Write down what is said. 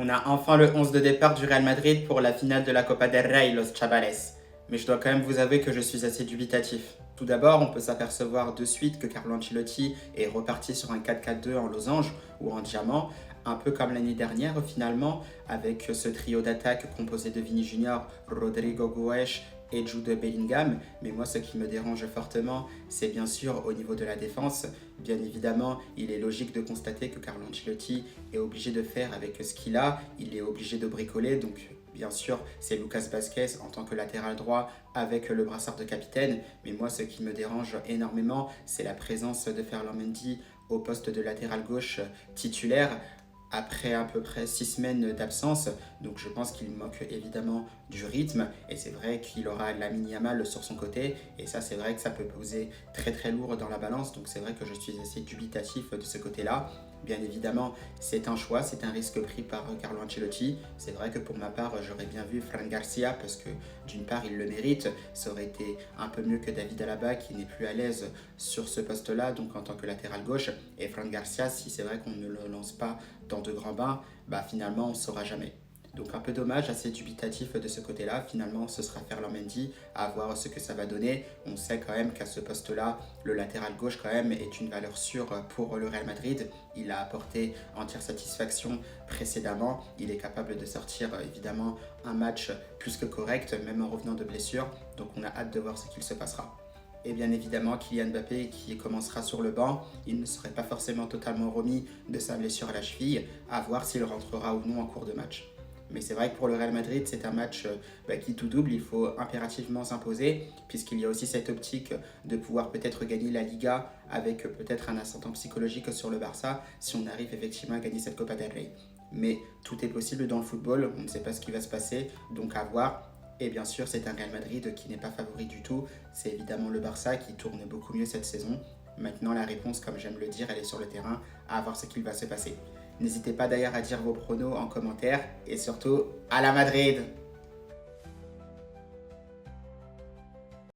On a enfin le 11 de départ du Real Madrid pour la finale de la Copa del Rey, Los Chavales. Mais je dois quand même vous avouer que je suis assez dubitatif. Tout d'abord, on peut s'apercevoir de suite que Carlo Ancelotti est reparti sur un 4-4-2 en losange ou en diamant, un peu comme l'année dernière finalement, avec ce trio d'attaque composé de Vini Junior, Rodrigo Goes et Jude Bellingham. Mais moi, ce qui me dérange fortement, c'est bien sûr au niveau de la défense. Bien évidemment, il est logique de constater que Carlo Ancelotti est obligé de faire avec ce qu'il a, il est obligé de bricoler, donc bien sûr, c'est Lucas Vazquez en tant que latéral droit avec le brassard de capitaine. Mais moi, ce qui me dérange énormément, c'est la présence de Ferland Mendy au poste de latéral gauche titulaire après à peu près 6 semaines d'absence. Donc je pense qu'il manque évidemment du rythme. Et c'est vrai qu'il aura Lamine Yamal sur son côté. Et ça, c'est vrai que ça peut peser très très lourd dans la balance. Donc c'est vrai que je suis assez dubitatif de ce côté-là. Bien évidemment, c'est un choix, c'est un risque pris par Carlo Ancelotti. C'est vrai que pour ma part, j'aurais bien vu Fran Garcia parce que d'une part, il le mérite. Ça aurait été un peu mieux que David Alaba qui n'est plus à l'aise sur ce poste-là, donc en tant que latéral gauche. Et Fran Garcia, si c'est vrai qu'on ne le lance pas dans de grands bains, bah finalement, on ne saura jamais. Donc un peu dommage, assez dubitatif de ce côté-là. Finalement, ce sera Ferland Mendy, à voir ce que ça va donner. On sait quand même qu'à ce poste-là, le latéral gauche quand même est une valeur sûre pour le Real Madrid. Il a apporté entière satisfaction précédemment. Il est capable de sortir évidemment un match plus que correct, même en revenant de blessure. Donc on a hâte de voir ce qu'il se passera. Et bien évidemment, Kylian Mbappé qui commencera sur le banc, il ne serait pas forcément totalement remis de sa blessure à la cheville, à voir s'il rentrera ou non en cours de match. Mais c'est vrai que pour le Real Madrid, c'est un match qui tout double, il faut impérativement s'imposer, puisqu'il y a aussi cette optique de pouvoir peut-être gagner la Liga avec peut-être un ascendant psychologique sur le Barça, si on arrive effectivement à gagner cette Copa del Rey. Mais tout est possible dans le football, on ne sait pas ce qui va se passer, donc à voir. Et bien sûr, c'est un Real Madrid qui n'est pas favori du tout, c'est évidemment le Barça qui tourne beaucoup mieux cette saison. Maintenant, la réponse, comme j'aime le dire, elle est sur le terrain, à voir ce qu'il va se passer. N'hésitez pas d'ailleurs à dire vos pronos en commentaire et surtout, à la Madrid!